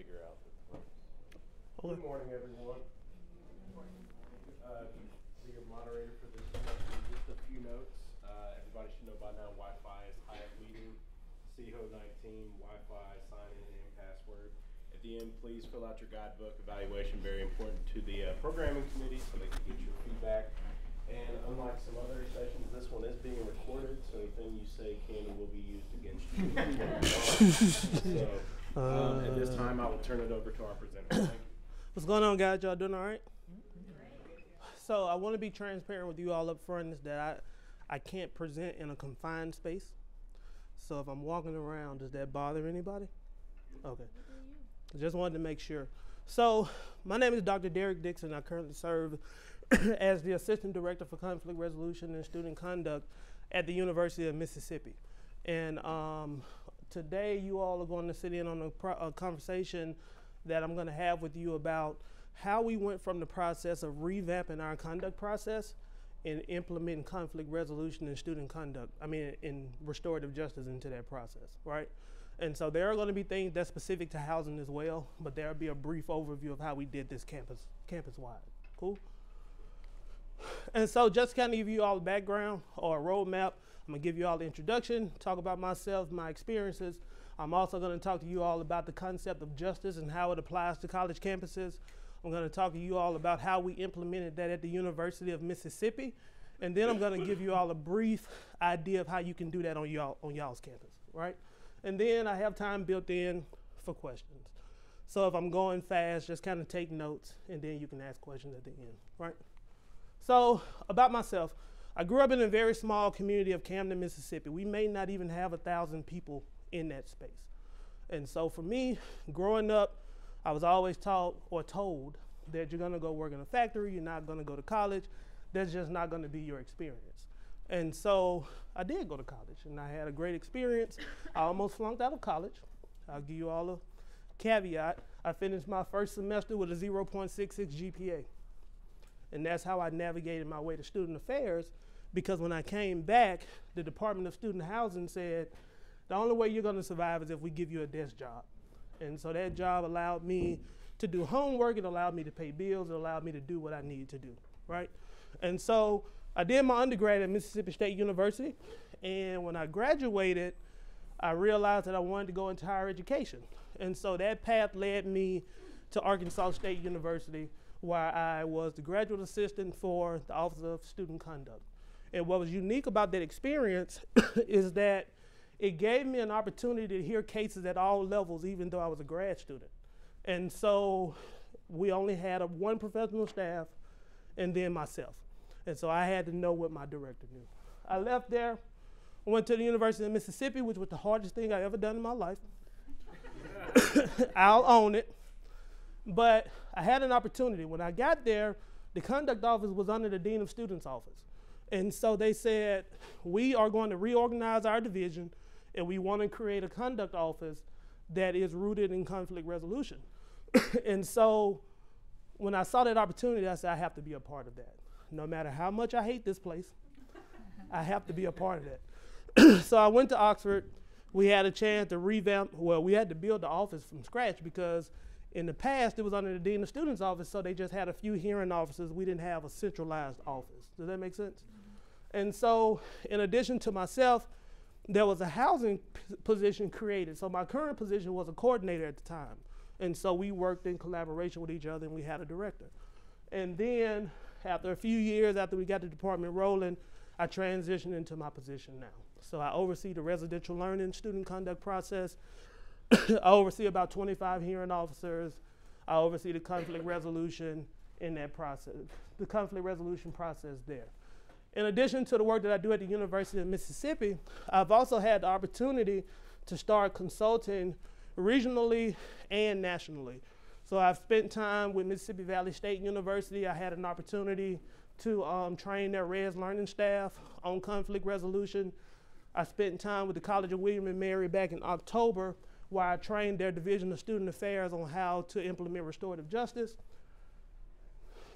figure out. Good morning, everyone. Be your moderator for this session. Just a few notes. Everybody should know by now Wi-Fi is Hyatt leading, SEAHO 19, Wi-Fi, sign-in and password. At the end, please fill out your guidebook. Evaluation, very important to the programming committee so they can get your feedback. And unlike some other sessions, this one is being recorded, so anything you say can and will be used against you. So at this time, I will turn it over to our presenter. Thank you. What's going on, guys? Y'all doing all right? So I want to be transparent with you all up front is that I can't present in a confined space. So if I'm walking around, does that bother anybody? Okay. I just wanted to make sure. So my name is Dr. Derrick Dixon. I currently serve as the Assistant Director for Conflict Resolution and Student Conduct at the University of Mississippi. And today you all are going to sit in on a conversation that I'm going to have with you about how we went from the process of revamping our conduct process and implementing conflict resolution and student conduct, in restorative justice into that process, right? And so there are going to be things that's specific to housing as well, but there'll be a brief overview of how we did this campus-wide. Cool? And so just to kind of give you all the background or a roadmap, I'm going to give you all the introduction, talk about myself, my experiences. I'm also going to talk to you all about the concept of justice and how it applies to college campuses. I'm going to talk to you all about how we implemented that at the University of Mississippi. And then I'm going to give you all a brief idea of how you can do that on y'all's campus, right? And then I have time built in for questions. So if I'm going fast, just kind of take notes, and then you can ask questions at the end, right? So about myself, I grew up in a very small community of Camden, Mississippi. We may not even have 1,000 people in that space. And so for me, growing up, I was always taught or told that you're gonna go work in a factory, you're not gonna go to college, that's just not gonna be your experience. And so I did go to college and I had a great experience. I almost flunked out of college. I'll give you all a caveat. I finished my first semester with a 0.66 GPA. And that's how I navigated my way to student affairs, because when I came back, the Department of Student Housing said, the only way you're gonna survive is if we give you a desk job. And so that job allowed me to do homework, it allowed me to pay bills, it allowed me to do what I needed to do, right? And so I did my undergrad at Mississippi State University, and when I graduated, I realized that I wanted to go into higher education. And so that path led me to Arkansas State University, where I was the graduate assistant for the Office of Student Conduct. And what was unique about that experience is that it gave me an opportunity to hear cases at all levels, even though I was a grad student. And so we only had one professional staff and then myself. And so I had to know what my director knew. I left there, went to the University of Mississippi, which was the hardest thing I ever done in my life. I'll own it. But I had an opportunity. When I got there, the conduct office was under the Dean of Students office. And so they said, we are going to reorganize our division and we want to create a conduct office that is rooted in conflict resolution. And so when I saw that opportunity, I said, I have to be a part of that. No matter how much I hate this place, I have to be a part of that. So I went to Oxford. We had a chance to revamp, well, we had to build the office from scratch because in the past, it was under the Dean of Students office, so they just had a few hearing officers. We didn't have a centralized office. Does that make sense? And so in addition to myself, there was a housing position created. So my current position was a coordinator at the time. And so we worked in collaboration with each other and we had a director. And then after a few years, after we got the department rolling, I transitioned into my position now. So I oversee the residential learning student conduct process. I oversee about 25 hearing officers. I oversee the conflict resolution in that process, the conflict resolution process there. In addition to the work that I do at the University of Mississippi, I've also had the opportunity to start consulting regionally and nationally. So I've spent time with Mississippi Valley State University. I had an opportunity to train their res learning staff on conflict resolution. I spent time with the College of William and Mary back in October, where I trained their Division of Student Affairs on how to implement restorative justice.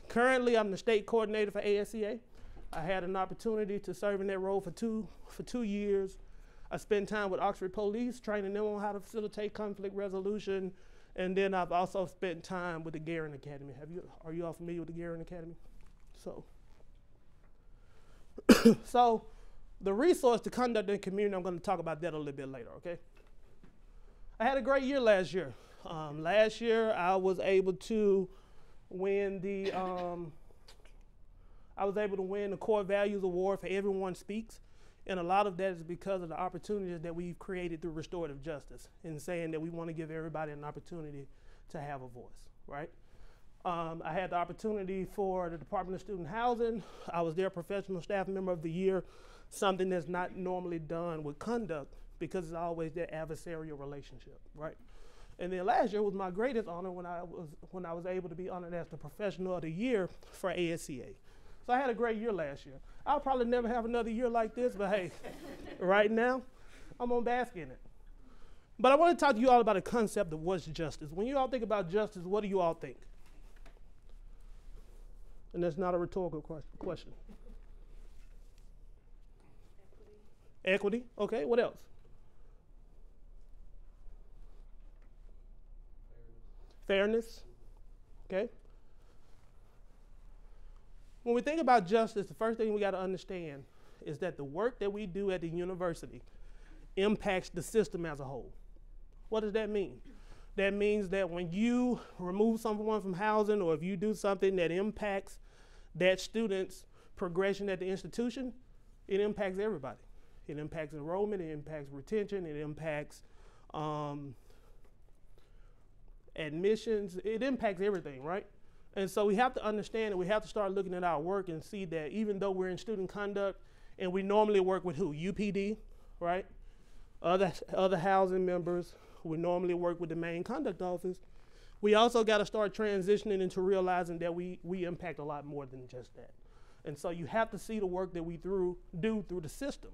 Currently, I'm the state coordinator for ASEA. I had an opportunity to serve in that role for two years. I spent time with Oxford Police, training them on how to facilitate conflict resolution, And then I've also spent time with the Guerin Academy. Are you all familiar with the Guerin Academy? So the resource to conduct in community, I'm going to talk about that a little bit later, okay? I had a great year last year. Last year I was able to win the Core Values Award for Everyone Speaks. And a lot of that is because of the opportunities that we've created through restorative justice in saying that we want to give everybody an opportunity to have a voice, right? I had the opportunity for the Department of Student Housing. I was their Professional Staff Member of the Year, something that's not normally done with conduct because it's always that adversarial relationship, right? And then last year was my greatest honor when I was able to be honored as the Professional of the Year for ASCA. So I had a great year last year. I'll probably never have another year like this, but hey, right now, I'm gonna bask in it. But I want to talk to you all about a concept of what's justice. When you all think about justice, what do you all think? And that's not a rhetorical question. Equity, okay, what else? Fairness, okay. When we think about justice, the first thing we got to understand is that the work that we do at the university impacts the system as a whole. What does that mean? That means that when you remove someone from housing or if you do something that impacts that student's progression at the institution, it impacts everybody. It impacts enrollment, it impacts retention, it impacts admissions, it impacts everything, right? And so we have to understand and we have to start looking at our work and see that even though we're in student conduct and we normally work with who? UPD, right? Other housing members, we normally work with the main conduct office. We also got to start transitioning into realizing that we impact a lot more than just that. And so you have to see the work that we do through the system.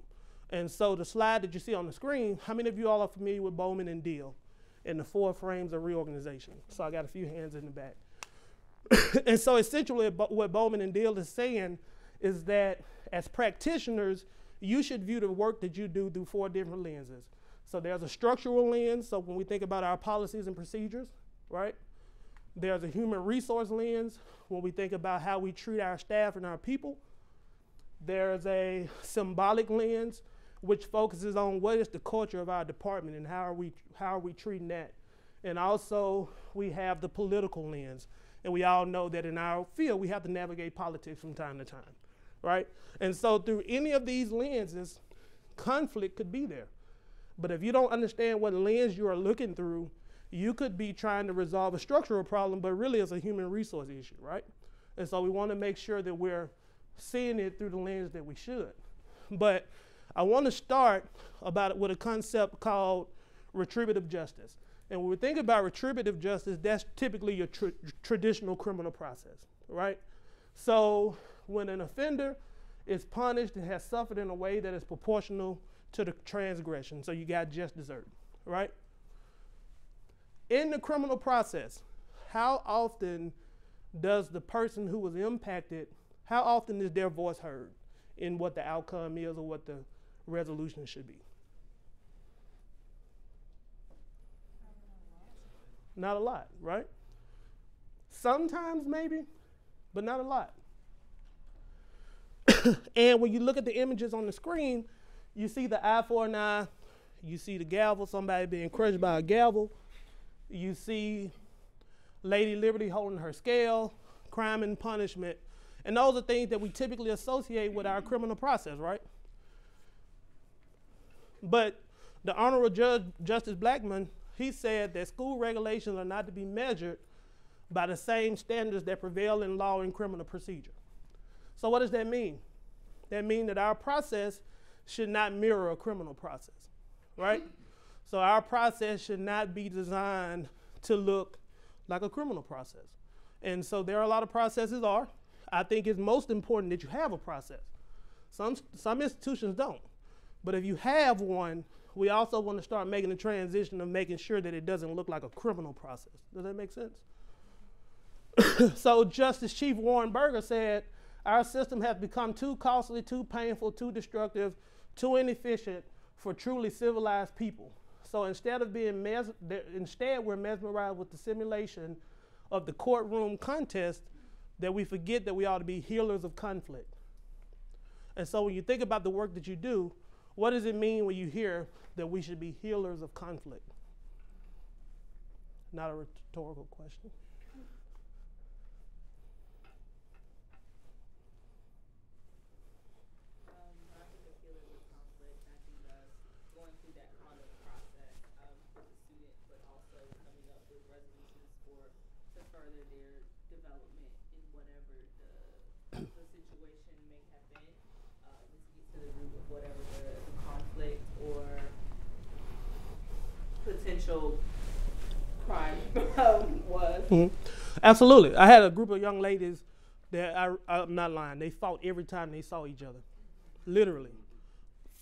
And so the slide that you see on the screen, how many of you all are familiar with Bowman and Deal and the 4 frames of reorganization? So I got a few hands in the back. And so essentially what Bowman and Deal is saying is that as practitioners, you should view the work that you do through 4 different lenses. So there's a structural lens, so when we think about our policies and procedures, right? There's a human resource lens when we think about how we treat our staff and our people. There's a symbolic lens which focuses on what is the culture of our department and how are we treating that. And also we have the political lens. And we all know that in our field, we have to navigate politics from time to time, right? And so through any of these lenses, conflict could be there. But if you don't understand what lens you are looking through, you could be trying to resolve a structural problem, but really it's a human resource issue, right? And so we want to make sure that we're seeing it through the lens that we should. But I want to start with a concept called retributive justice. And when we think about retributive justice, that's typically your traditional criminal process, right? So when an offender is punished and has suffered in a way that is proportional to the transgression, so you got just desert, right? In the criminal process, how often does the person who was impacted, how often is their voice heard in what the outcome is or what the resolution should be? Not a lot, right? Sometimes maybe, but not a lot. And when you look at the images on the screen, you see the eye for an eye, you see the gavel, somebody being crushed by a gavel, you see Lady Liberty holding her scale, crime and punishment, and those are things that we typically associate with our criminal process, right? But the Honorable Judge Justice Blackmon, he said that school regulations are not to be measured by the same standards that prevail in law and criminal procedure. So what does that mean? That means that our process should not mirror a criminal process, right? So our process should not be designed to look like a criminal process. And so there are a lot of processes are. I think it's most important that you have a process. Some institutions don't. But if you have one, we also want to start making the transition of making sure that it doesn't look like a criminal process. Does that make sense? So Justice Chief Warrenberger said, our system has become too costly, too painful, too destructive, too inefficient for truly civilized people. So instead of being instead we're mesmerized with the simulation of the courtroom contest, that we forget that we ought to be healers of conflict. And so when you think about the work that you do, what does it mean when you hear that we should be healers of conflict? Not a rhetorical question. I think of healers of conflict, I think of going through that audit process with the student, but also coming up with resolutions to further their development in whatever the situation may have been, to get to the root of whatever the conflict or potential crime was. Mm-hmm. Absolutely. I had a group of young ladies that I'm not lying. They fought every time they saw each other. Literally.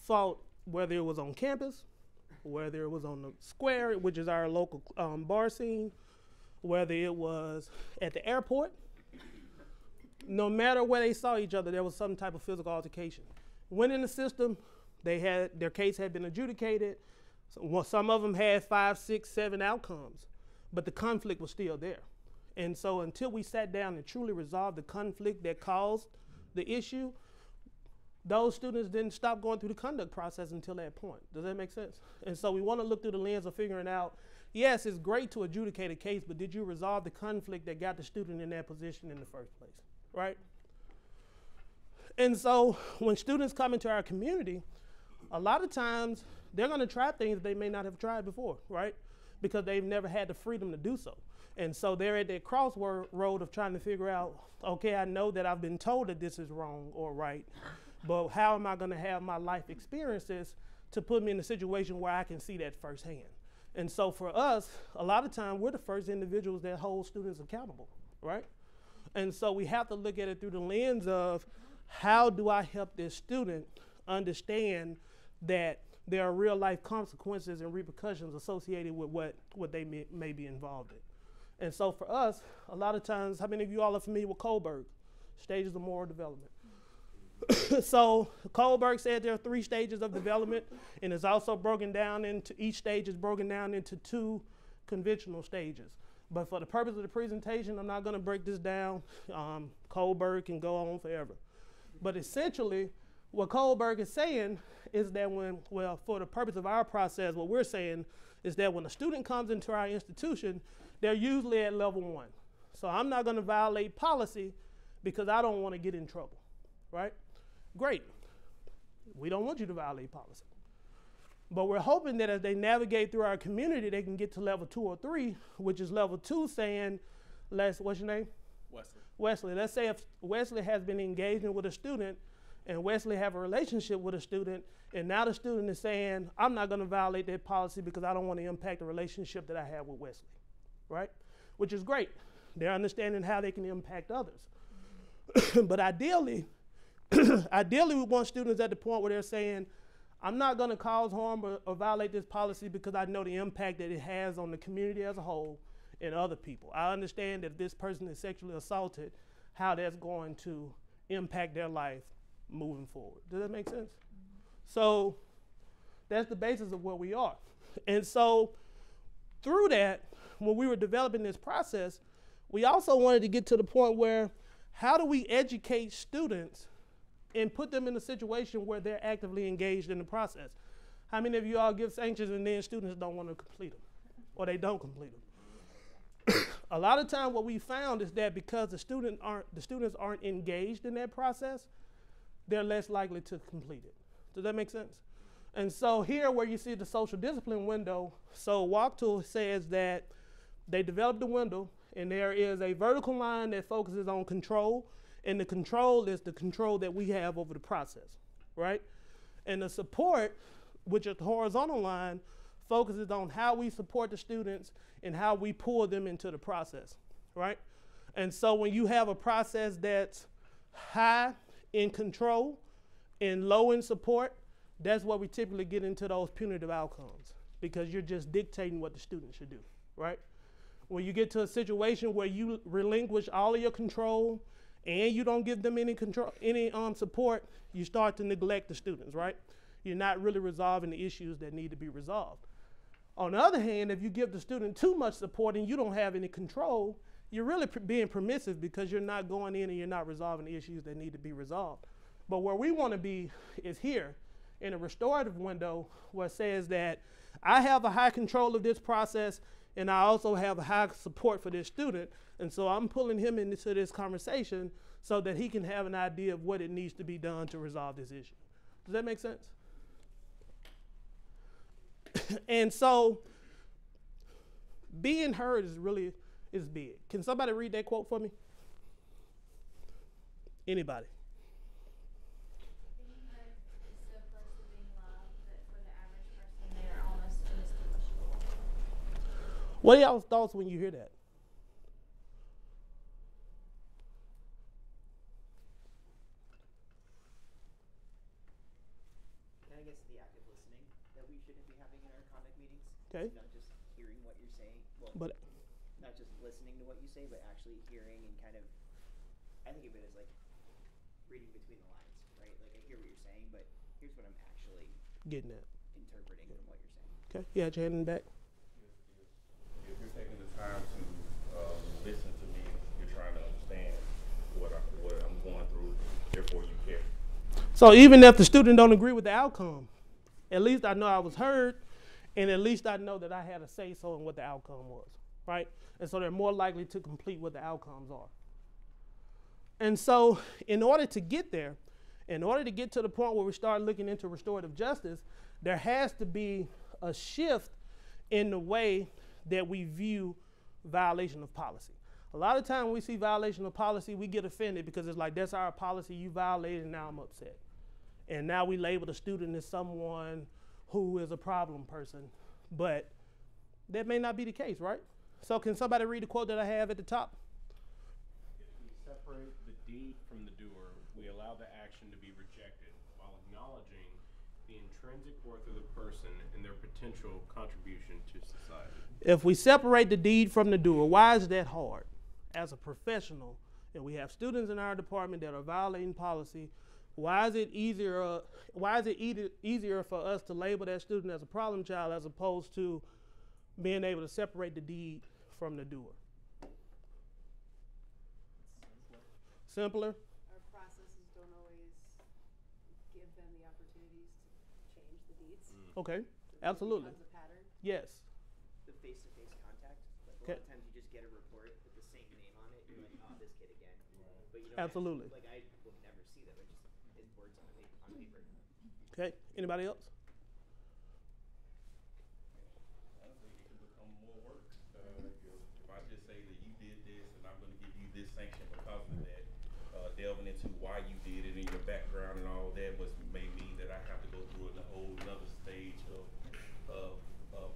Fought whether it was on campus, whether it was on the square, which is our local bar scene, whether it was at the airport. No matter where they saw each other, there was some type of physical altercation. Went in the system, their case had been adjudicated. Some of them had 5, 6, 7 outcomes, but the conflict was still there. And so until we sat down and truly resolved the conflict that caused the issue, those students didn't stop going through the conduct process until that point. Does that make sense? And so we want to look through the lens of figuring out, yes, it's great to adjudicate a case, but did you resolve the conflict that got the student in that position in the first place, right? And so when students come into our community, a lot of times they're going to try things they may not have tried before, right? Because they've never had the freedom to do so. And so they're at that crossword road of trying to figure out, okay, I know that I've been told that this is wrong or right, but how am I going to have my life experiences to put me in a situation where I can see that firsthand? And so for us, a lot of time, we're the first individuals that hold students accountable, right? And so we have to look at it through the lens of, how do I help this student understand that there are real life consequences and repercussions associated with what they may be involved in. And so for us, a lot of times, how many of you all are familiar with Kohlberg, stages of moral development? So Kohlberg said there are 3 stages of development, and it's also broken down into, each stage is broken down into 2 conventional stages. But for the purpose of the presentation, I'm not gonna break this down. Kohlberg can go on forever. But essentially, what Kohlberg is saying is that for the purpose of our process, what we're saying is that when a student comes into our institution, they're usually at level 1. So I'm not gonna violate policy because I don't wanna get in trouble, right? Great, we don't want you to violate policy. But we're hoping that as they navigate through our community, they can get to level 2 or 3, which is level 2 saying, what's your name? Wesley. Wesley, let's say if Wesley has been engaging with a student and Wesley have a relationship with a student, and now the student is saying, I'm not gonna violate that policy because I don't wanna impact the relationship that I have with Wesley, right? Which is great. They're understanding how they can impact others. But ideally, we want students at the point where they're saying, I'm not gonna cause harm or violate this policy because I know the impact that it has on the community as a whole and other people. I understand that if this person is sexually assaulted, how that's going to impact their life moving forward. Does that make sense? So that's the basis of where we are. And so through that, when we were developing this process, we also wanted to get to the point where, how do we educate students and put them in a situation where they're actively engaged in the process? How many of you all give sanctions and then students don't want to complete them, or they don't complete them? A lot of time what we found is that because the students aren't engaged in that process, they're less likely to complete it. Does that make sense? And so here where you see the social discipline window, so Walk Tool says that they developed the window, and there is a vertical line that focuses on control, and the control is the control that we have over the process, right? And the support, which is the horizontal line, focuses on how we support the students and how we pull them into the process, right? And so when you have a process that's high in control and low in support, that's where we typically get into those punitive outcomes, because you're just dictating what the student should do, right? When you get to a situation where you relinquish all of your control and you don't give them any support, you start to neglect the students, right? You're not really resolving the issues that need to be resolved. On the other hand, if you give the student too much support and you don't have any control, you're really being permissive because you're not going in and you're not resolving the issues that need to be resolved. But where we want to be is here in a restorative window where it says that I have a high control of this process and I also have a high support for this student. And so I'm pulling him into this conversation so that he can have an idea of what it needs to be done to resolve this issue. Does that make sense? And so being heard is big. Can somebody read that quote for me? Anybody? Being heard is so close to being loved that for the average person they are almost indistinguishable. What are y'all's thoughts when you hear that? I guess the active listening that we shouldn't be having in our conduct meetings. Okay. Not just hearing what you're saying. Well, But not just listening to what you say, but actually hearing and kind of, I think of it as like reading between the lines, right? Like I hear what you're saying, but here's what I'm actually getting that. interpreting from what you're saying. Okay. You had your hand in the back. If you're taking the time to listen to me, you're trying to understand what I'm going through, therefore you care. So even if the student don't agree with the outcome, at least I know I was heard, and at least I know that I had a say-so in what the outcome was, right? And so they're more likely to complete what the outcomes are. And so in order to get there, in order to get to the point where we start looking into restorative justice, there has to be a shift in the way that we view violation of policy. A lot of times when we see violation of policy, we get offended because it's like, that's our policy, you violated, and now I'm upset. And now we label the student as someone who is a problem person, but that may not be the case, right? So can somebody read the quote that I have at the top? If we separate the deed from the doer, we allow the action to be rejected while acknowledging the intrinsic worth of the person and their potential contribution to society. If we separate the deed from the doer, why is that hard? As a professional, and we have students in our department that are violating policy, why is it easier for us to label that student as a problem child as opposed to being able to separate the deed from the doer? Simpler? Our processes don't always give them the opportunities to change the deeds. Okay, So it absolutely. becomes a pattern. Yes. The face-to-face contact, like a Okay. lot of times you just get a report with the same name on it, you're like, oh, this kid again. But you don't Absolutely. actually, like I will never see that, but just his words on paper. Okay, anybody else? I think it can become more work. If I just say that you did this and I'm going to give you this sanction because of that, delving into why you did it and your background and all that may mean that I have to go through a whole another stage of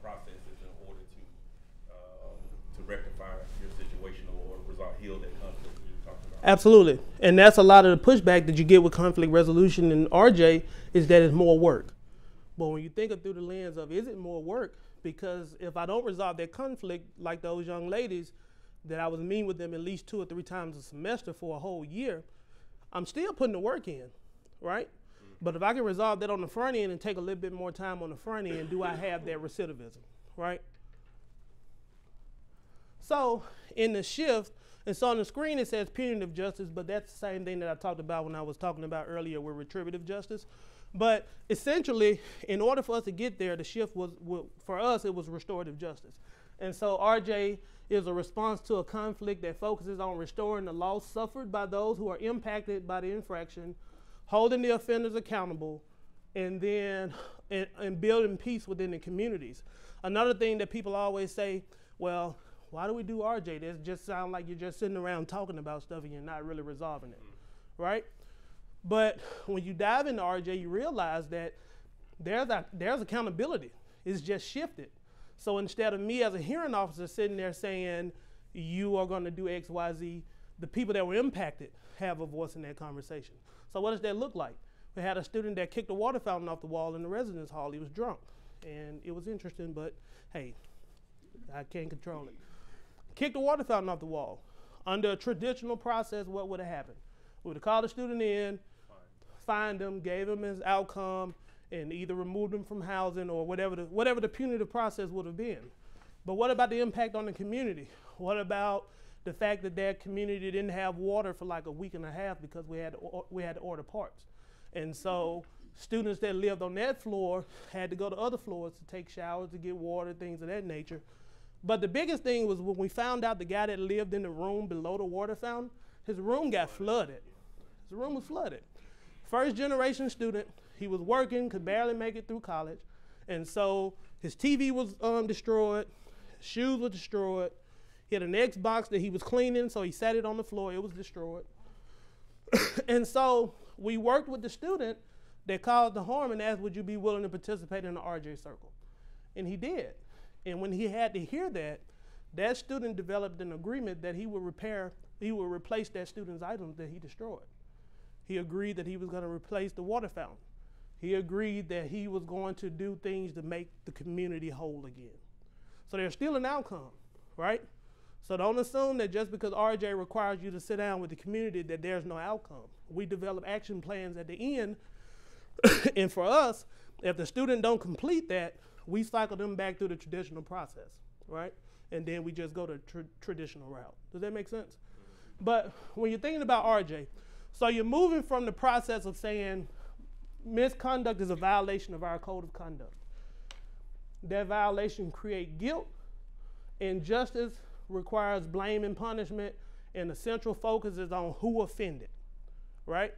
processes in order to rectify your situation or heal that conflict that you're talking about. Absolutely. And that's a lot of the pushback that you get with conflict resolution in RJ is that it's more work. But when you think of through the lens of, is it more work? Because if I don't resolve that conflict, like those young ladies that I was meeting with them at least 2 or 3 times a semester for a whole year, I'm still putting the work in, right? But if I can resolve that on the front end and take a little bit more time on the front end, do I have that recidivism, right? So in the shift, and so on the screen it says punitive justice, but that's the same thing that I talked about when I was talking about earlier with retributive justice. But essentially, in order for us to get there, the shift was, for us, it was restorative justice. And so RJ is a response to a conflict that focuses on restoring the loss suffered by those who are impacted by the infraction, holding the offenders accountable, and then and building peace within the communities. Another thing that people always say, well, why do we do RJ? That just sounds like you're just sitting around talking about stuff and you're not really resolving it, right? But when you dive into RJ, you realize that there's accountability. It's just shifted. So instead of me as a hearing officer sitting there saying, you are going to do X, Y, Z, the people that were impacted have a voice in that conversation. So what does that look like? We had a student that kicked a water fountain off the wall in the residence hall. He was drunk. And it was interesting, but hey, I can't control it. Kicked the water fountain off the wall. Under a traditional process, what would have happened? We would have called the student in, fined him, gave him his outcome, and either removed them from housing or whatever the punitive process would have been. But what about the impact on the community? What about the fact that their community didn't have water for like a week and a half because we had to order parts? And so students that lived on that floor had to go to other floors to take showers, to get water, things of that nature. But the biggest thing was when we found out the guy that lived in the room below the water fountain, his room got flooded. His room was flooded. First generation student, he was working, could barely make it through college. And so his TV was destroyed, his shoes were destroyed. He had an Xbox that he was cleaning, so he sat it on the floor, it was destroyed. And so we worked with the student that caused the harm and asked, would you be willing to participate in the RJ circle? And he did. And when he had to hear that, that student developed an agreement that he would replace that student's items that he destroyed. He agreed that he was going to replace the water fountain. He agreed that he was going to do things to make the community whole again. So there's still an outcome, right? So don't assume that just because RJ requires you to sit down with the community that there's no outcome. We develop action plans at the end, and for us, if the student don't complete that, we cycle them back through the traditional process, right? And then we just go the traditional route. Does that make sense? But when you're thinking about RJ, so you're moving from the process of saying misconduct is a violation of our code of conduct. That violation creates guilt, and justice requires blame and punishment, and the central focus is on who offended, right?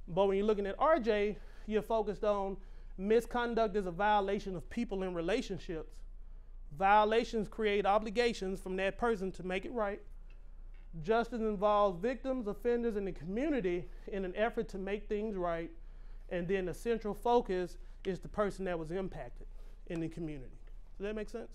But when you're looking at RJ, you're focused on misconduct is a violation of people in relationships. Violations create obligations from that person to make it right. Justice involves victims, offenders, and the community in an effort to make things right. And then the central focus is the person that was impacted in the community. Does that make sense?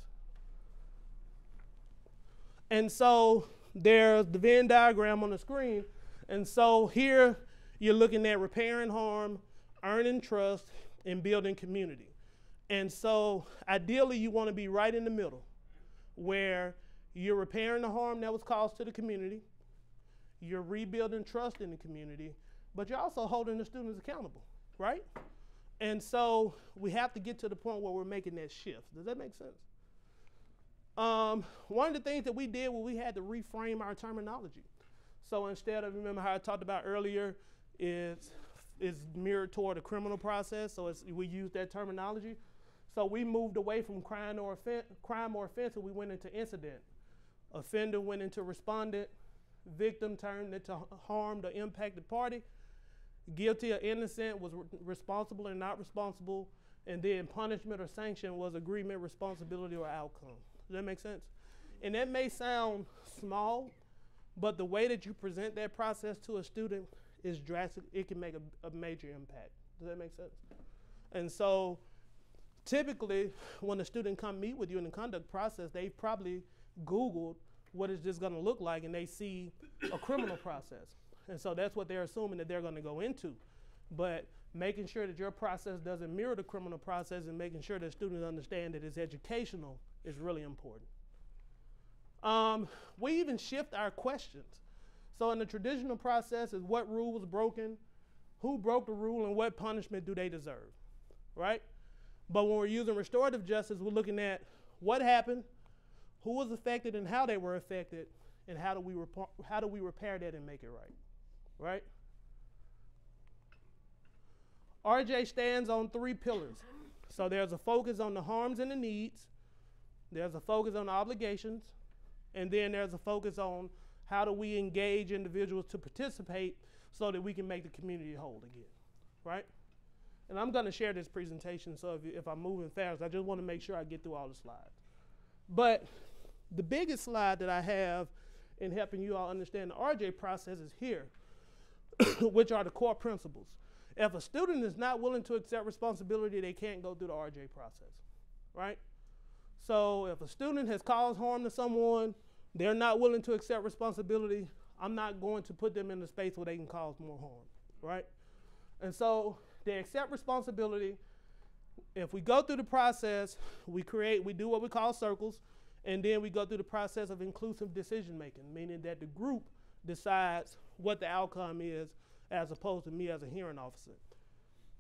And so there's the Venn diagram on the screen. And so here you're looking at repairing harm, earning trust, and building community. And so ideally you want to be right in the middle where you're repairing the harm that was caused to the community, you're rebuilding trust in the community, but you're also holding the students accountable, right? And so we have to get to the point where we're making that shift. Does that make sense? One of the things that we did was we had to reframe our terminology. So instead of, remember how I talked about earlier, is mirrored toward a criminal process, so we use that terminology. So we moved away from crime or offense, and we went into incident. Offender went into respondent, victim turned into harmed or impacted party, guilty or innocent was responsible or not responsible, and then punishment or sanction was agreement, responsibility, or outcome. Does that make sense? And that may sound small, but the way that you present that process to a student is drastic. It can make a major impact. Does that make sense? And so typically when a student come meet with you in the conduct process, they've probably Googled what is this going to look like, and they see a criminal process. And so that's what they're assuming that they're going to go into. But making sure that your process doesn't mirror the criminal process and making sure that students understand that it's educational is really important. We even shift our questions. So in the traditional process is what rule was broken, who broke the rule, and what punishment do they deserve, right? But when we're using restorative justice, we're looking at what happened, who was affected and how they were affected, and how do we repair that and make it right, right? RJ stands on 3 pillars. So there's a focus on the harms and the needs, there's a focus on the obligations, and then there's a focus on how do we engage individuals to participate so that we can make the community whole again, right? And I'm gonna share this presentation, so if I'm moving fast, I just wanna make sure I get through all the slides. But the biggest slide that I have in helping you all understand the RJ process is here, which are the core principles. If a student is not willing to accept responsibility, they can't go through the RJ process, right? So if a student has caused harm to someone, they're not willing to accept responsibility, I'm not going to put them in a space where they can cause more harm, right? And so they accept responsibility. If we go through the process, we do what we call circles, and then we go through the process of inclusive decision making, meaning that the group decides what the outcome is as opposed to me as a hearing officer.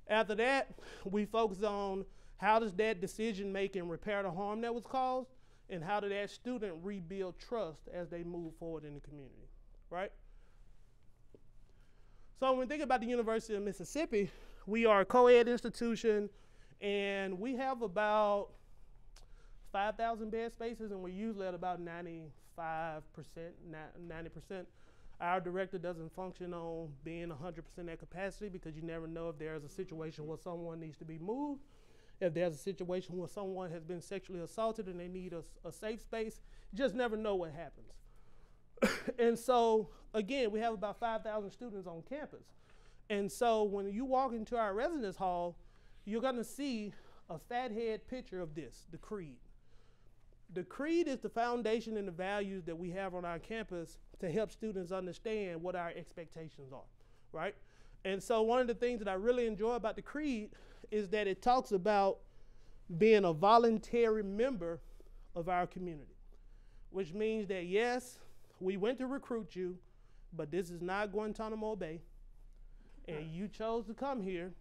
After that, we focus on how does that decision making repair the harm that was caused, and how did that student rebuild trust as they move forward in the community, right? So when we think about the University of Mississippi, we are a co-ed institution, and we have about 5,000 bed spaces, and we're usually at about 95%, 90%. Our director doesn't function on being 100% at capacity because you never know if there's a situation where someone needs to be moved, if there's a situation where someone has been sexually assaulted and they need a safe space. You just never know what happens. And so, again, we have about 5,000 students on campus. And so when you walk into our residence hall, you're gonna see a fathead picture of this, the creed. The creed is the foundation and the values that we have on our campus to help students understand what our expectations are, right? And so one of the things that I really enjoy about the creed is that it talks about being a voluntary member of our community, which means that yes, we went to recruit you, but this is not Guantanamo Bay, and you chose to come here,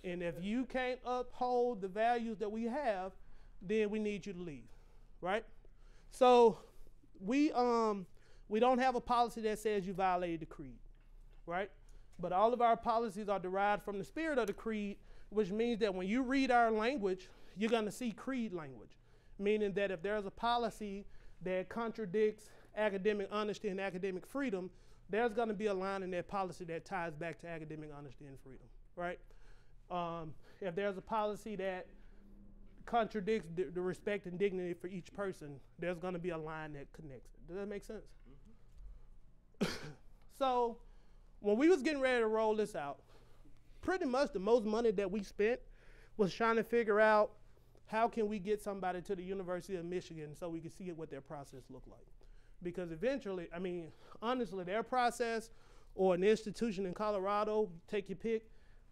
and if you can't uphold the values that we have, then we need you to leave, right? So we don't have a policy that says you violated the creed, right? But all of our policies are derived from the spirit of the creed, which means that when you read our language, you're gonna see creed language, meaning that if there's a policy that contradicts academic honesty and academic freedom, there's gonna be a line in that policy that ties back to academic honesty and freedom, right? If there's a policy that contradicts the respect and dignity for each person, there's gonna be a line that connects it. Does that make sense? So when we was getting ready to roll this out, pretty much the most money that we spent was trying to figure out how can we get somebody to the University of Michigan so we can see what their process looked like. Because eventually, I mean, honestly, their process or an institution in Colorado, take your pick,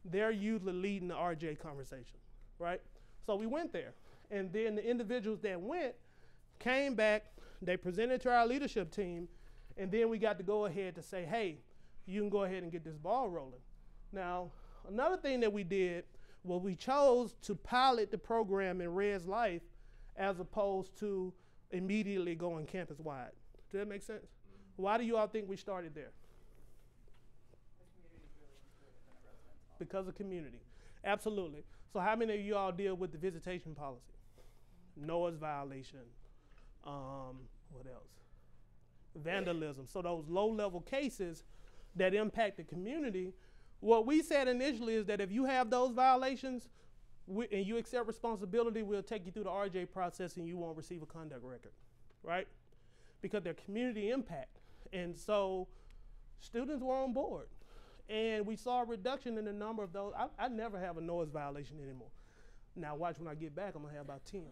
they're usually leading the RJ conversation, right? So we went there. And then the individuals that went came back, they presented to our leadership team, and then we got to go ahead to say, hey, you can go ahead and get this ball rolling. Now, another thing that we did was we chose to pilot the program in Red's Life as opposed to immediately going campus-wide. Does that make sense? Why do you all think we started there? Because of community. Absolutely. So how many of you all deal with the visitation policy? Noise violation. What else? Vandalism. So those low-level cases that impact the community, what we said initially is that if you have those violations and you accept responsibility, we'll take you through the RJ process and you won't receive a conduct record, right? Because they're community impact. And so students were on board. And we saw a reduction in the number of those. I never have a noise violation anymore. Now watch when I get back, I'm gonna have about 10.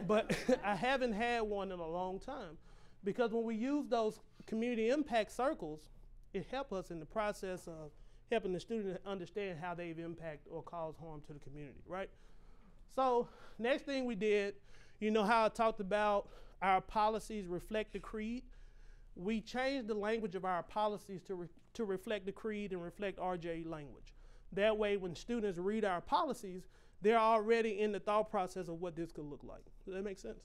But I haven't had one in a long time. Because when we use those community impact circles, it helps us in the process of helping the student understand how they've impacted or caused harm to the community, right? So next thing we did, you know how I talked about our policies reflect the creed? We changed the language of our policies to reflect the creed and reflect RJ language. That way when students read our policies, they're already in the thought process of what this could look like. Does that make sense?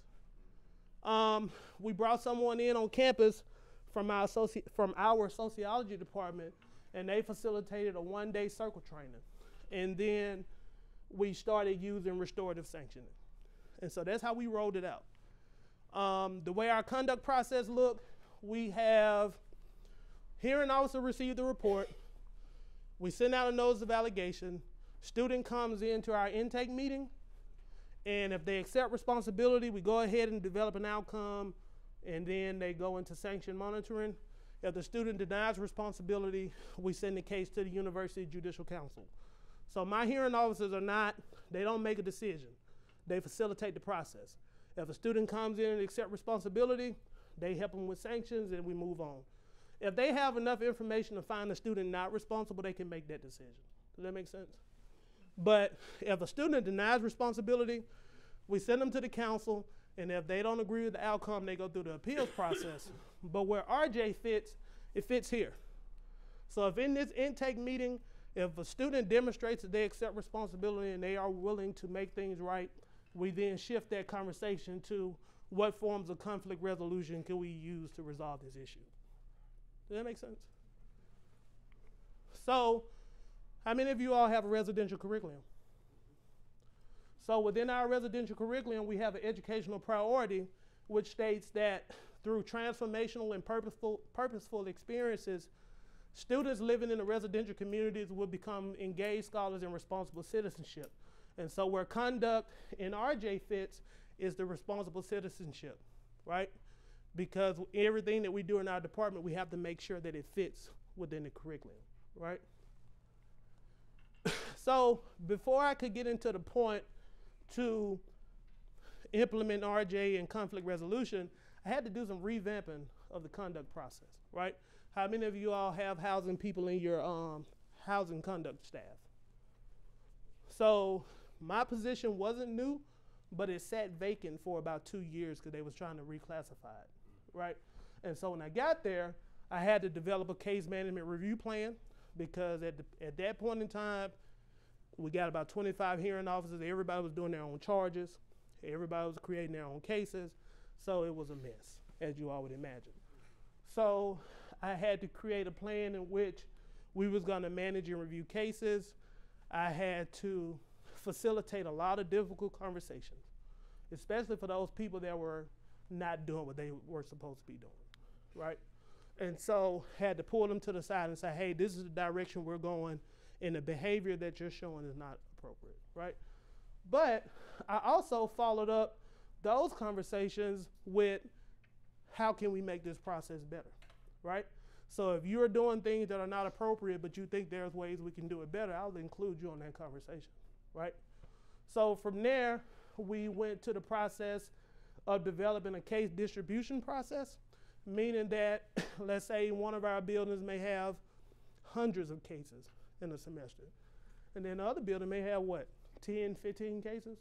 We brought someone in on campus from our sociology department, and they facilitated a one-day circle training. And then we started using restorative sanctioning. And so that's how we rolled it out. The way our conduct process looked, we have hearing officer receive the report. We send out a notice of allegation. Student comes into our intake meeting, and if they accept responsibility, we go ahead and develop an outcome, and then they go into sanction monitoring. If the student denies responsibility, we send the case to the University Judicial Council. So my hearing officers they don't make a decision. They facilitate the process. If a student comes in and accepts responsibility, they help them with sanctions and we move on. If they have enough information to find a student not responsible, they can make that decision. Does that make sense? But if a student denies responsibility, we send them to the council, and if they don't agree with the outcome, they go through the appeals process. But where RJ fits, it fits here. So if in this intake meeting, If a student demonstrates that they accept responsibility and they are willing to make things right, we then shift that conversation to what forms of conflict resolution can we use to resolve this issue. Does that make sense? So, how many of you all have a residential curriculum? So within our residential curriculum, we have an educational priority which states that through transformational and purposeful experiences, students living in the residential communities will become engaged scholars in responsible citizenship. And so where conduct in RJ fits is the responsible citizenship, right? Because everything that we do in our department, we have to make sure that it fits within the curriculum, right? So before I could get into the point to implement RJ and conflict resolution, I had to do some revamping of the conduct process, right? How many of you all have housing people in your housing conduct staff? So my position wasn't new, but it sat vacant for about 2 years because they was trying to reclassify it, right? And so when I got there, I had to develop a case management review plan because at that point in time, we got about 25 hearing officers. Everybody was doing their own charges. Everybody was creating their own cases. So it was a mess, as you all would imagine. So I had to create a plan in which we was gonna manage and review cases. I had to facilitate a lot of difficult conversations, especially for those people that were not doing what they were supposed to be doing, right? And so had to pull them to the side and say, hey, this is the direction we're going, and the behavior that you're showing is not appropriate, right? But I also followed up those conversations with how can we make this process better, right? So if you're doing things that are not appropriate, but you think there's ways we can do it better, I'll include you on that conversation, right? So from there, we went to the process of developing a case distribution process, meaning that, let's say one of our buildings may have hundreds of cases in a semester. And then the other building may have what, 10, 15 cases?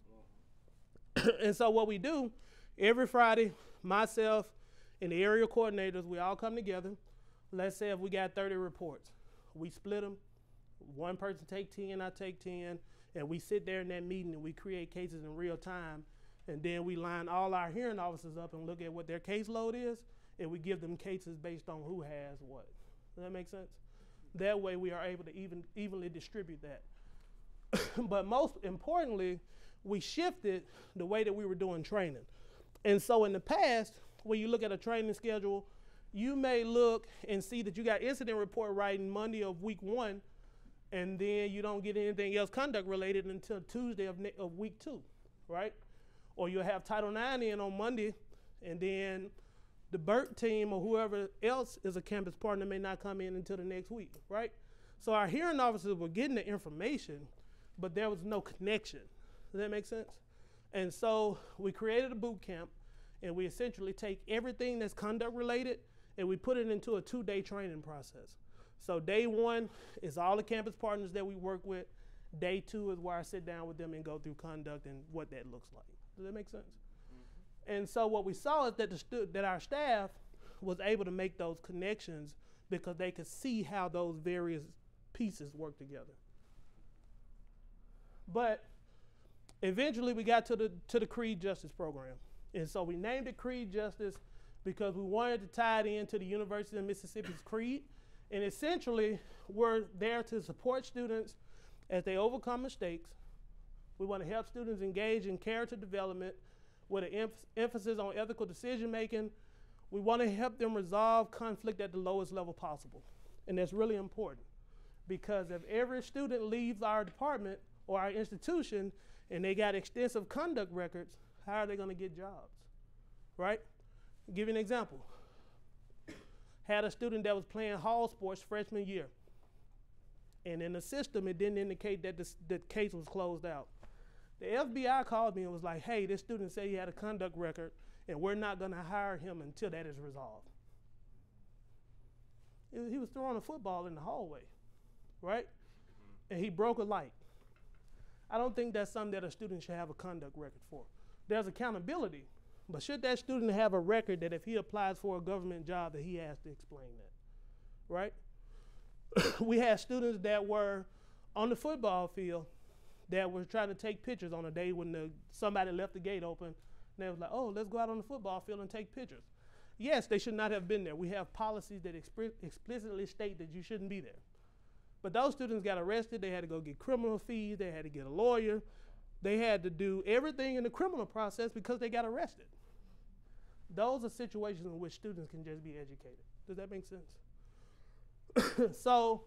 And so what we do, every Friday, myself and the area coordinators, we all come together. Let's say if we got 30 reports, we split them. One person take 10, I take 10, and we sit there in that meeting and we create cases in real time. And then we line all our hearing officers up and look at what their caseload is, and we give them cases based on who has what. Does that make sense? That way we are able to evenly distribute that. But most importantly, we shifted the way that we were doing training. And so in the past, when you look at a training schedule, you may look and see that you got incident report writing Monday of week 1, and then you don't get anything else conduct related until Tuesday of week 2, right? Or you'll have Title IX in on Monday, and then the BERT team or whoever else is a campus partner may not come in until the next week, right? So our hearing officers were getting the information, but there was no connection. Does that make sense? And so we created a boot camp, and we essentially take everything that's conduct related and we put it into a 2-day training process. So day 1 is all the campus partners that we work with. Day 2 is where I sit down with them and go through conduct and what that looks like. Does that make sense? Mm-hmm. And so what we saw is that that our staff was able to make those connections because they could see how those various pieces work together. But eventually we got to the Creed Justice program. And so we named it Creed Justice because we wanted to tie it into the University of Mississippi's Creed. And essentially, we're there to support students as they overcome mistakes. We want to help students engage in character development with an emphasis on ethical decision making. We want to help them resolve conflict at the lowest level possible. And that's really important because if every student leaves our department or our institution and they got extensive conduct records, how are they going to get jobs, right? I'll give you an example. Had a student that was playing hall sports freshman year. And in the system, it didn't indicate that the case was closed out. The FBI called me and was like, hey, this student said he had a conduct record and we're not gonna hire him until that is resolved. He was throwing a football in the hallway, right? And he broke a light. I don't think that's something that a student should have a conduct record for. There's accountability, but should that student have a record that if he applies for a government job that he has to explain that, right? We had students that were on the football field that was trying to take pictures on a day when somebody left the gate open. And they was like, oh, let's go out on the football field and take pictures. Yes, they should not have been there. We have policies that explicitly state that you shouldn't be there. But those students got arrested. They had to go get criminal fees. They had to get a lawyer. They had to do everything in the criminal process because they got arrested. Those are situations in which students can just be educated. Does that make sense? So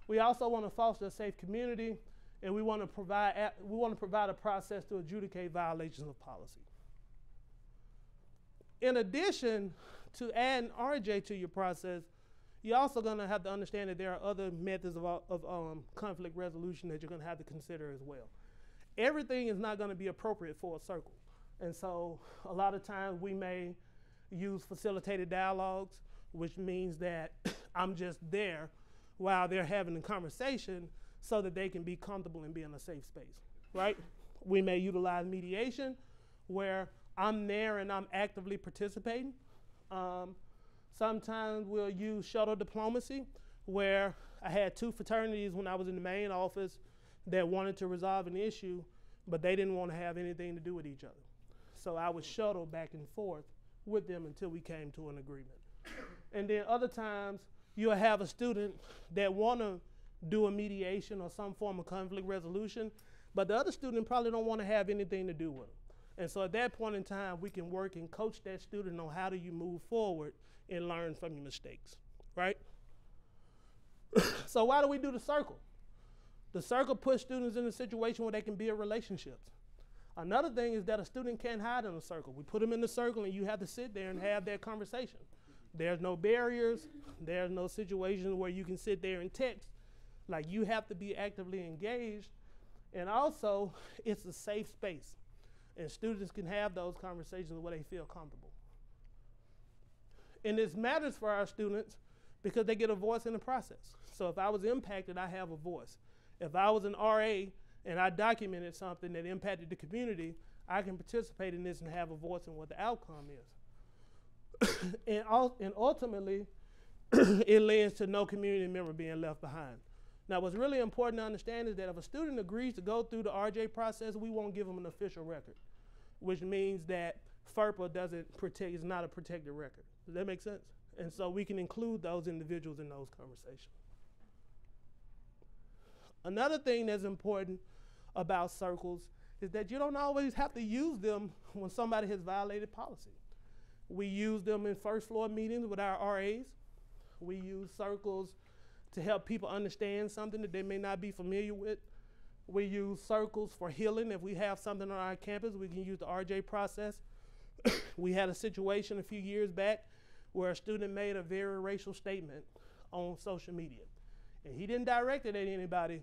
we also want to foster a safe community, and we want to provide a process to adjudicate violations of policy. In addition to adding RJ to your process, you're also going to have to understand that there are other methods of conflict resolution that you're going to have to consider as well. Everything is not going to be appropriate for a circle. And so a lot of times we may use facilitated dialogues, which means that I'm just there while they're having a conversation so that they can be comfortable and be in a safe space, right? We may utilize mediation where I'm there and I'm actively participating. Sometimes we'll use shuttle diplomacy where I had two fraternities when I was in the main office that wanted to resolve an issue, but they didn't want to have anything to do with each other. So I would shuttle back and forth with them until we came to an agreement. And then other times you'll have a student that want to do a mediation or some form of conflict resolution, but the other student probably don't want to have anything to do with them. And so at that point in time, we can work and coach that student on how do you move forward and learn from your mistakes, right? So why do we do the circle? The circle puts students in a situation where they can build relationships. Another thing is that a student can't hide in a circle. We put them in the circle and you have to sit there and have that conversation. There's no barriers. There's no situations where you can sit there and text. Like, you have to be actively engaged. And also, it's a safe space. And students can have those conversations where they feel comfortable. And this matters for our students because they get a voice in the process. So if I was impacted, I have a voice. If I was an RA and I documented something that impacted the community, I can participate in this and have a voice in what the outcome is. and ultimately, it leads to no community member being left behind. Now, what's really important to understand is that if a student agrees to go through the RJ process, we won't give them an official record, which means that FERPA is not a protected record. Does that make sense? And so we can include those individuals in those conversations. Another thing that's important about circles is that you don't always have to use them when somebody has violated policy. We use them in first floor meetings with our RAs. We use circles to help people understand something that they may not be familiar with. We use circles for healing. If we have something on our campus, we can use the RJ process. We had a situation a few years back where a student made a very racial statement on social media. And he didn't direct it at anybody,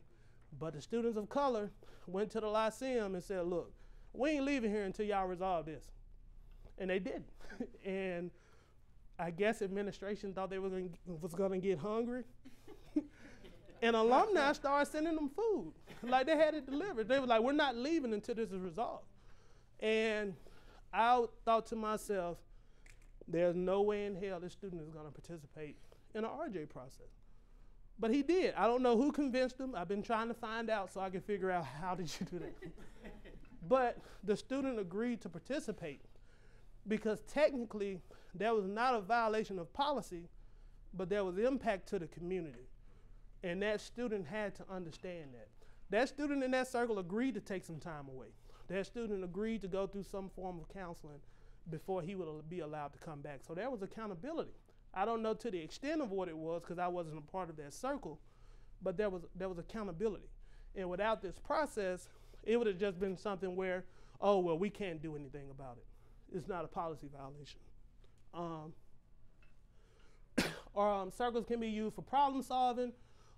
but the students of color went to the Lyceum and said, look, we ain't leaving here until y'all resolve this. And they did. And I guess administration thought they was gonna get hungry. And alumni started sending them food. Like, they had it delivered. They were like, we're not leaving until this is resolved. And I thought to myself, there's no way in hell this student is gonna participate in an RJ process. But he did. I don't know who convinced him. I've been trying to find out so I can figure out how did you do that. But the student agreed to participate because technically there was not a violation of policy, but there was impact to the community. And that student had to understand that. That student in that circle agreed to take some time away. That student agreed to go through some form of counseling before he would be allowed to come back. So there was accountability. I don't know to the extent of what it was because I wasn't a part of that circle, but there was accountability. And without this process, it would have just been something where, oh, well, we can't do anything about it. It's not a policy violation. Circles can be used for problem solving,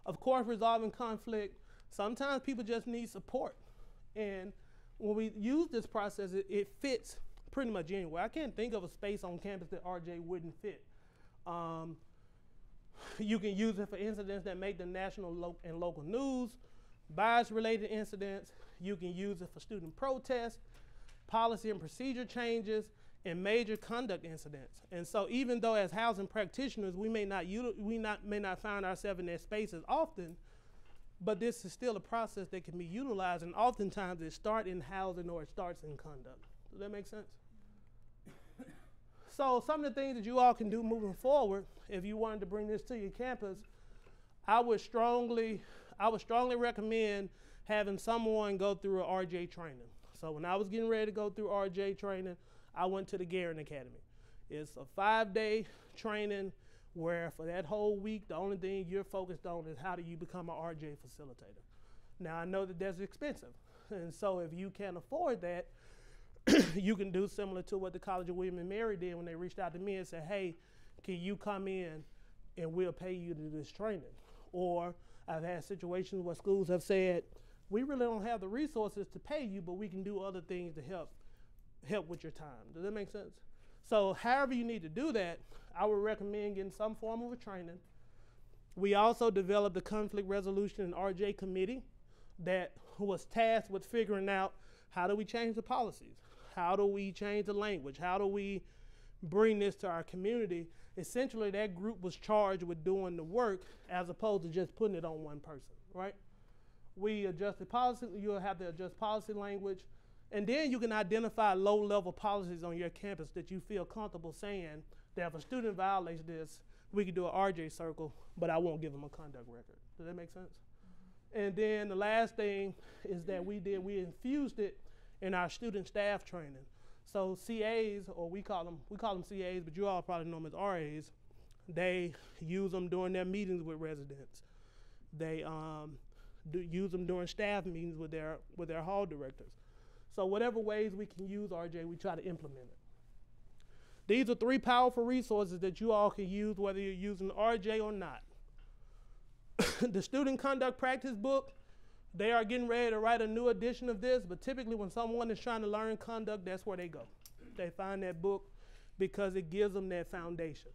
of course, resolving conflict. Sometimes people just need support. And when we use this process, it fits pretty much anywhere. I can't think of a space on campus that RJ wouldn't fit. You can use it for incidents that make the national and local news, bias-related incidents. You can use it for student protests, policy and procedure changes, and major conduct incidents. And so even though as housing practitioners, we may not find ourselves in that space as often, but this is still a process that can be utilized, and oftentimes it starts in housing or it starts in conduct. Does that make sense? So some of the things that you all can do moving forward, if you wanted to bring this to your campus, I would strongly recommend having someone go through an RJ training. So when I was getting ready to go through RJ training, I went to the Guerin Academy. It's a 5-day training where for that whole week, the only thing you're focused on is how do you become an RJ facilitator. Now I know that that's expensive, and so if you can't afford that, you can do similar to what the College of William and Mary did when they reached out to me and said, hey, can you come in and we'll pay you to do this training? Or I've had situations where schools have said, we really don't have the resources to pay you, but we can do other things to help with your time. Does that make sense? So however you need to do that, I would recommend getting some form of a training. We also developed a conflict resolution and RJ committee that was tasked with figuring out how do we change the policies? How do we change the language? How do we bring this to our community? Essentially, that group was charged with doing the work as opposed to just putting it on one person, right? We adjusted policy, you'll have to adjust policy language, and then you can identify low-level policies on your campus that you feel comfortable saying that if a student violates this, we can do an RJ circle, but I won't give them a conduct record. Does that make sense? And then the last thing is that we infused it in our student staff training. So CAs, or we call them CAs, but you all probably know them as RAs, they use them during their meetings with residents. They use them during staff meetings with their hall directors. So whatever ways we can use RJ, we try to implement it. These are 3 powerful resources that you all can use whether you're using RJ or not. The student conduct practice book, they are getting ready to write a new edition of this, but typically when someone is trying to learn conduct, that's where they go. They find that book because it gives them that foundation.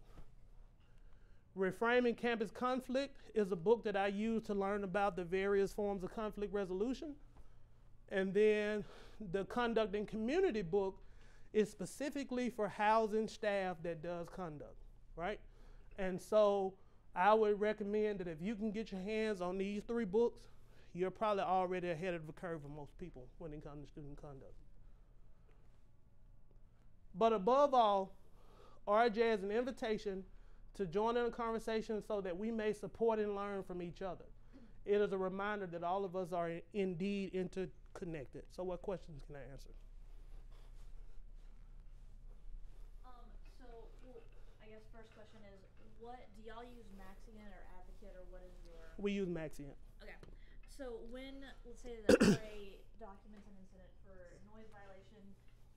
Reframing Campus Conflict is a book that I use to learn about the various forms of conflict resolution. And then the Conduct and Community book is specifically for housing staff that does conduct, right? And so I would recommend that if you can get your hands on these 3 books, you're probably already ahead of the curve for most people when it comes to student conduct. But above all, RJ is an invitation to join in a conversation so that we may support and learn from each other. It is a reminder that all of us are indeed interconnected. So what questions can I answer? I guess first question is, what do y'all use Maxient or Advocate, or what is your? We use Maxient. Okay. So when, let's say the RA documents an incident for noise violation,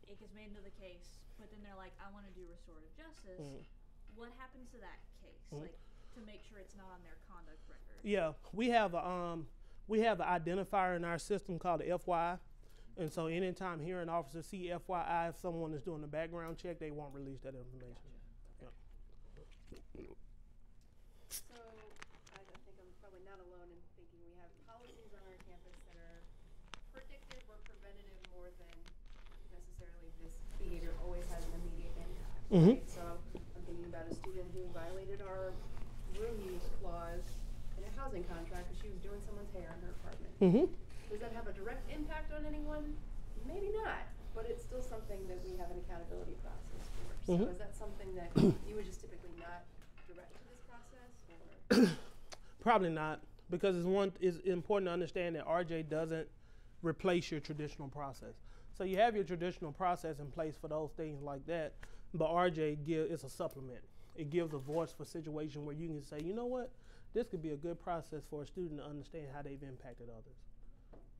it gets made into the case, but then they're like, I want to do restorative justice. What happens to that case? Like, to make sure it's not on their conduct record? Yeah, we have an identifier in our system called the FYI. And so anytime hearing officers see FYI, if someone is doing a background check, they won't release that information. So I think I'm probably not alone in thinking we have policies on our campus that are predictive or preventative more than necessarily this behavior always has an immediate impact. Right? So I'm thinking about a student who violated our room use clause in a housing contract because she was doing someone's hair in her apartment. Does that have a direct impact on anyone? Maybe not, but it's still something that we have an accountability process for. So is that something that you would just typically not direct to this process? Or? Probably not, because it's important to understand that RJ doesn't replace your traditional process. So you have your traditional process in place for those things like that, but RJ is a supplement. It gives a voice for a situation where you can say, you know what, this could be a good process for a student to understand how they've impacted others.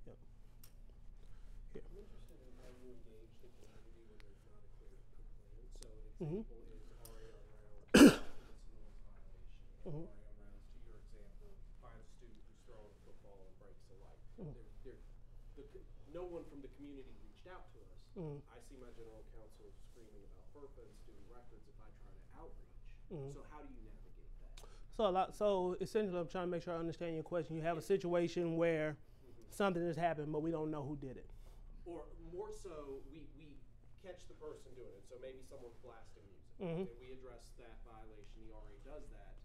Yep. Yeah. I'm interested in how you engage the community when there's not a clear plan. So an example is RA on rounds, it's a noise violation. RA on rounds, to your example, finds a student who's throwing a football and breaks a light. No one from the community reached out to us. I see my general counsel screaming about FERPA and student records if I try to outreach. So how do you navigate that? So essentially, I'm trying to make sure I understand your question. You have a situation where something has happened, but we don't know who did it. Or more so, we catch the person doing it. So maybe someone's blasting music, and we address that violation. The RA does that.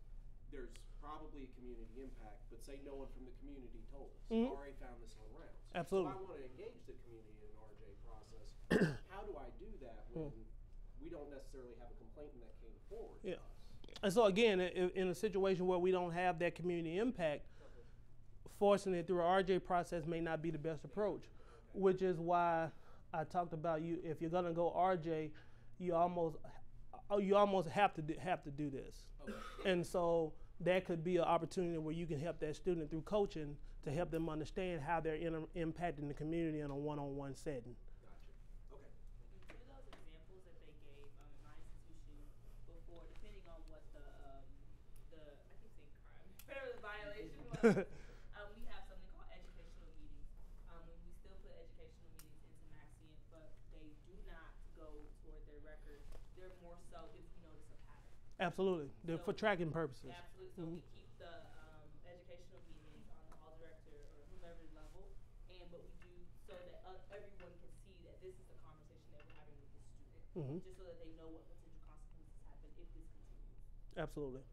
there's probably a community impact, but say no one from the community told us. Mhm. RA found this on rounds. Absolutely. So I want to engage the community in an RJ process. How do I do that when we don't necessarily have a complainant that came forward to Yeah. us? And so again, in a situation where we don't have that community impact, forcing it through an RJ process may not be the best approach, which is why I talked about if you're gonna go RJ, you almost have to do this. Okay. And so that could be an opportunity where you can help that student through coaching to help them understand how they're impacting the community in a one-on-one setting. Gotcha. Okay. Two of those examples that they gave in my institution before, depending on what the I keep saying crime, the violation was, we have something called educational meetings. We still put educational meetings into Maxient, but they do not go toward their record. They're more so if you notice a pattern. Absolutely, they're for tracking purposes. Absolutely. So we keep the educational meetings on the hall director or whomever level, but we do so that everyone can see that this is the conversation that we're having with the student, just so that they know what potential consequences happen if this continues. Absolutely.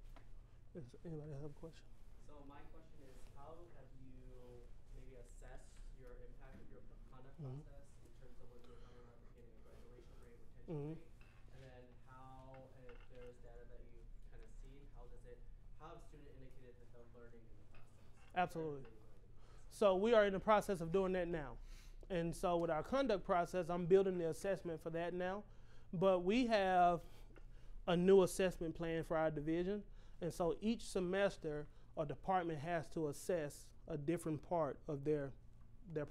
Does anybody have a question? So my question is, how have you maybe assessed your impact of your conduct process in terms of what you were talking about at the beginning, graduation rate, retention rate, and then how, and if there's data that you kind of seen, how have students indicated that they're learning in the process? Absolutely. So we are in the process of doing that now. And so with our conduct process, I'm building the assessment for that now. But we have a new assessment plan for our division. And so each semester, a department has to assess a different part of their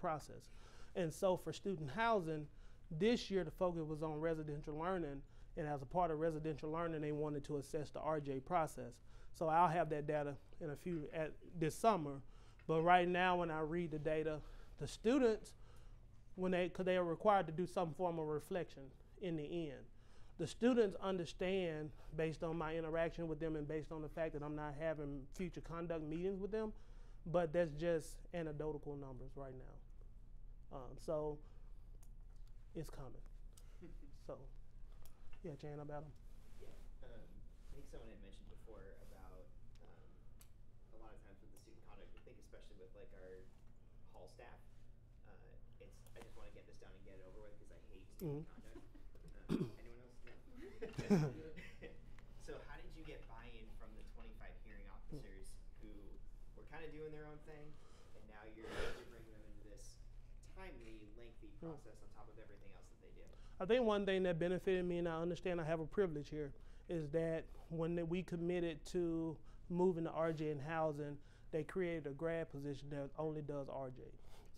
process. And so for student housing, this year the focus was on residential learning. And as a part of residential learning, they wanted to assess the RJ process. So I'll have that data in this summer. But right now, when I read the data, the students, because they are required to do some form of reflection in the end. The students understand, based on my interaction with them and based on the fact that I'm not having future conduct meetings with them, but that's just anecdotal numbers right now. So it's coming. So, yeah, Jan, about them. Yeah. I think someone had mentioned before about a lot of times with the student conduct, I think especially with like our hall staff, I just want to get this done and get it over with because I hate student conduct. Anyone else? No. So how did you get buy-in from the 25 hearing officers who were kind of doing their own thing, and now you're bringing them into this timely, lengthy process on top of everything else that they do? I think one thing that benefited me, and I understand I have a privilege here, is that when we committed to moving to RJ in housing, they created a grad position that only does RJ.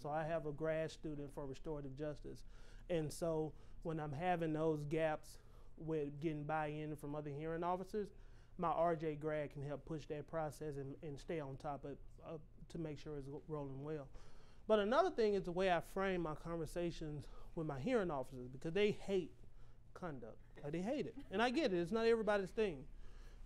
So I have a grad student for restorative justice. And so when I'm having those gaps with getting buy-in from other hearing officers, my RJ grad can help push that process and stay on top of to make sure it's rolling well. But another thing is the way I frame my conversations with my hearing officers, because they hate conduct. Like, they hate it. And I get it. It's not everybody's thing.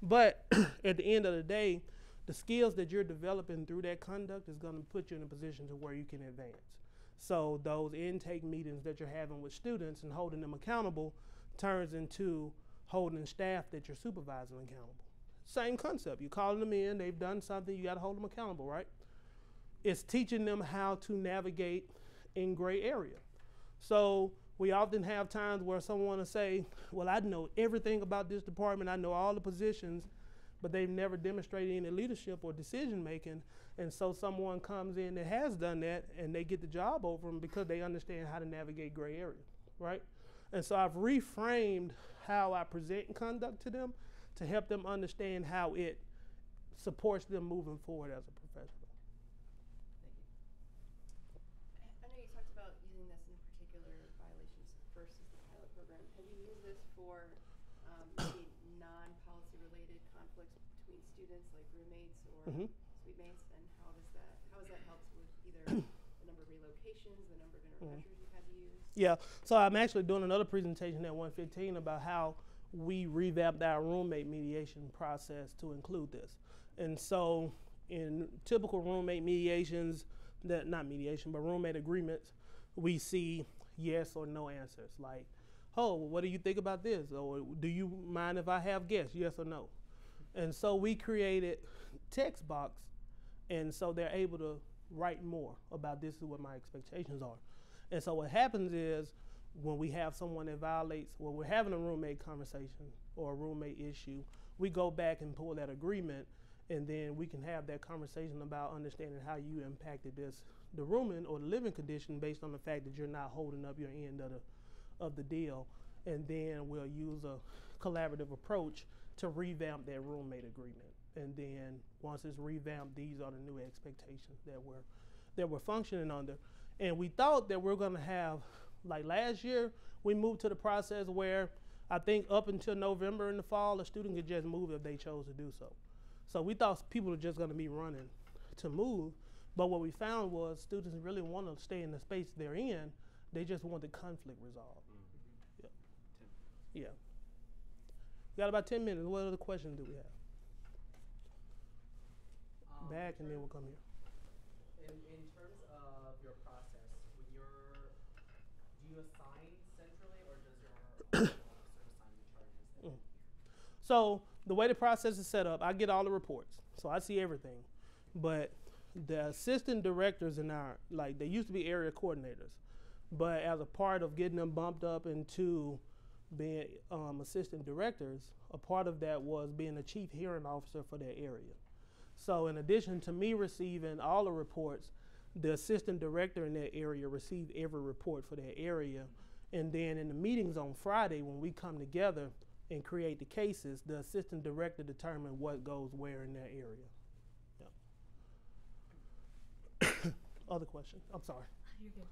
But at the end of the day, the skills that you're developing through that conduct is going to put you in a position to where you can advance. So those intake meetings that you're having with students and holding them accountable turns into holding staff that you're supervising accountable. Same concept. You're calling them in. They've done something. You got to hold them accountable, right? It's teaching them how to navigate in gray area. So we often have times where someone will say, well, I know everything about this department. I know all the positions, but they've never demonstrated any leadership or decision making. And so someone comes in that has done that and they get the job over them because they understand how to navigate gray area, right? And so I've reframed how I present conduct to them to help them understand how it supports them moving forward as a professional. Thank you. I know you talked about using this in particular violations versus the pilot program. Have you used this for maybe non-policy related conflicts between students, like roommates or suite mates? And how has that helped with either the number of relocations, the number of interpressures you've had to use? Yeah, so I'm actually doing another presentation at 115 about how we revamped our roommate mediation process to include this. And so in typical roommate mediations, not mediation, but roommate agreements, we see yes or no answers. Like, oh, what do you think about this? Or do you mind if I have guests, yes or no? And so we created text box, and so they're able to write more about this is what my expectations are. And so what happens is when we have someone that violates, when we're having a roommate conversation or a roommate issue, we go back and pull that agreement, and then we can have that conversation about understanding how you impacted the rooming or the living condition based on the fact that you're not holding up your end of the deal. And then we'll use a collaborative approach to revamp that roommate agreement. And then once it's revamped, these are the new expectations that we're functioning under. And we thought that we're gonna have, like last year, we moved to the process where I think up until November in the fall, a student could just move if they chose to do so. So we thought people were just gonna be running to move, but what we found was students really want to stay in the space they're in, they just want the conflict resolved. Yeah. Yeah. We got about 10 minutes. What other questions do we have? Back and then we'll come here. In terms of your process, when do you assign centrally, or does your officer assign the charges? So the way the process is set up, I get all the reports, so I see everything. But the assistant directors in our, like, they used to be area coordinators, but as a part of getting them bumped up into being assistant directors, a part of that was being the chief hearing officer for that area. So in addition to me receiving all the reports, the assistant director in that area received every report for that area. And then in the meetings on Friday, when we come together and create the cases, the assistant director determines what goes where in that area. Yeah. Other question? I'm sorry. You're good.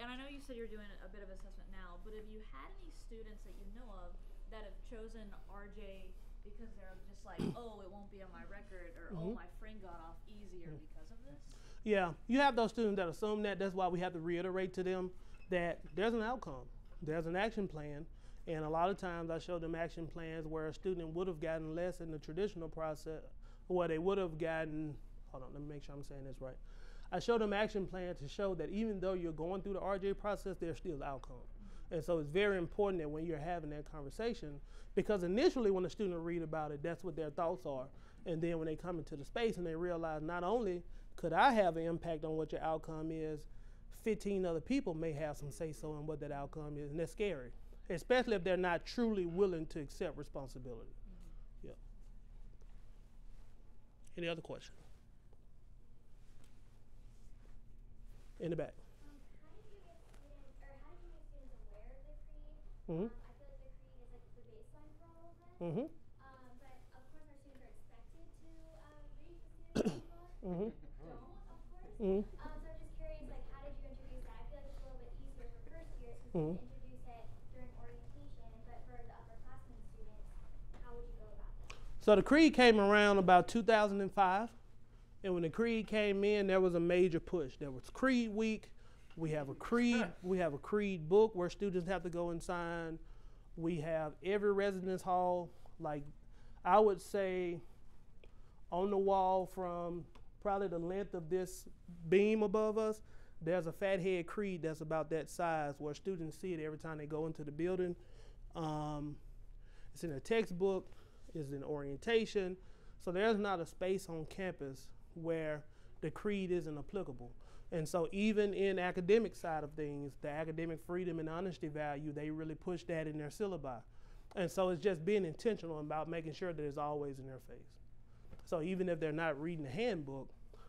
And I know you said you're doing a bit of assessment now, but have you had any students that you know of that have chosen RJ because they're just like, oh, it won't be on my record, or oh, my friend got off easier because of this? Yeah, you have those students that assume that. That's why we have to reiterate to them that there's an outcome, there's an action plan, and a lot of times I show them action plans where a student would have gotten less in the traditional process, or they would have gotten, hold on, let me make sure I'm saying this right. I show them action plans to show that even though you're going through the RJ process, there's still outcome. And so it's very important that when you're having that conversation, because initially when a student read about it, that's what their thoughts are. And then when they come into the space and they realize not only could I have an impact on what your outcome is, 15 other people may have some say-so in what that outcome is, and that's scary, especially if they're not truly willing to accept responsibility. Yeah. Any other questions? In the back. How did you get students, or how did you make students aware of the creed? Mm-hmm. I feel like the creed is like the baseline for all of this. Mm-hmm. But of course our students are expected to read the student book. Mm-hmm. Don't, of course. Mm-hmm. So I'm just curious, like, how did you introduce that? I feel like it's a little bit easier for first years because Mm-hmm. you can introduce it during orientation, but for the upperclassmen students, how would you go about that? So the creed came around about 2005. And when the creed came in, there was a major push. There was Creed Week. We have a creed book where students have to go and sign. We have every residence hall, like I would say on the wall from probably the length of this beam above us, there's a fathead creed that's about that size where students see it every time they go into the building. It's in a textbook, it's in orientation. So there's not a space on campus where the creed isn't applicable. And so even in academic side of things, the academic freedom and honesty value, they really push that in their syllabi. And so it's just being intentional about making sure that it's always in their face. So even if they're not reading the handbook,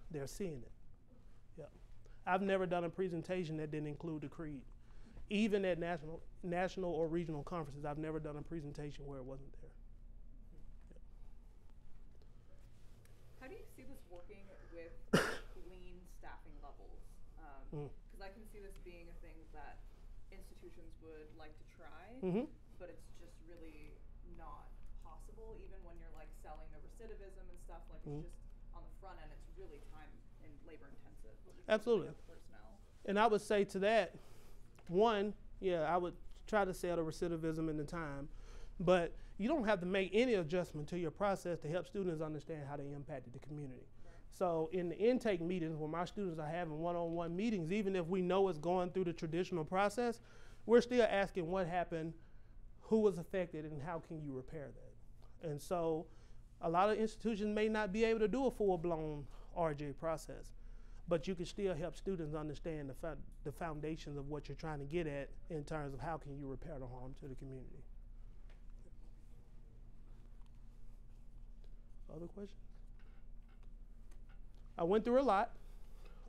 they're seeing it. Yeah. I've never done a presentation that didn't include the creed. Even at national or regional conferences, I've never done a presentation where it wasn't there. How do you see this working with lean staffing levels? Because I can see this being a thing that institutions would like to try, but it's just really not possible. Even when you're like selling the recidivism and stuff, like it's just on the front end, it's really time and labor intensive. Absolutely. Personnel. And I would say to that, one, yeah, I would try to sell the recidivism and the time, but you don't have to make any adjustment to your process to help students understand how they impacted the community. Right. So in the intake meetings where my students are having one-on-one meetings, even if we know it's going through the traditional process, we're still asking what happened, who was affected, and how can you repair that? And so A lot of institutions may not be able to do a full-blown RJ process, but you can still help students understand the foundations of what you're trying to get at in terms of how can you repair the harm to the community. Other questions? I went through a lot.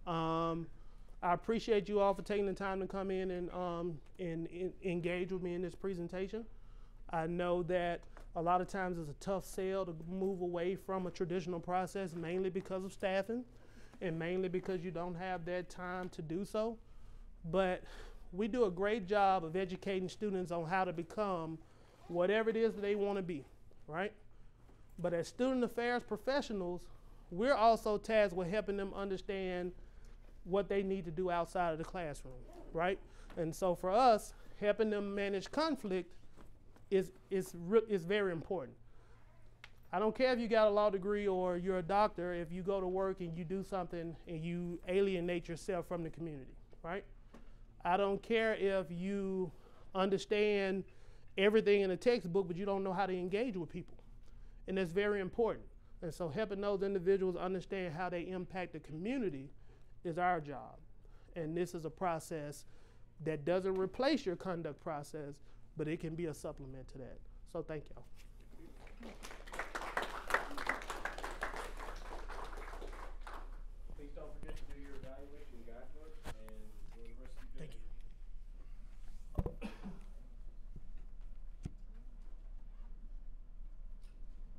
I appreciate you all for taking the time to come in and engage with me in this presentation. I know that a lot of times it's a tough sell to move away from a traditional process, mainly because of staffing and mainly because you don't have that time to do so. But we do a great job of educating students on how to become whatever it is that they want to be, right? But as student affairs professionals, we're also tasked with helping them understand what they need to do outside of the classroom, right? And so for us, helping them manage conflict is very important. I don't care if you got a law degree or you're a doctor, if you go to work and you do something and you alienate yourself from the community, right? I don't care if you understand everything in a textbook, but you don't know how to engage with people. And that's very important. And so helping those individuals understand how they impact the community is our job. And this is a process that doesn't replace your conduct process, but it can be a supplement to that. So thank y'all.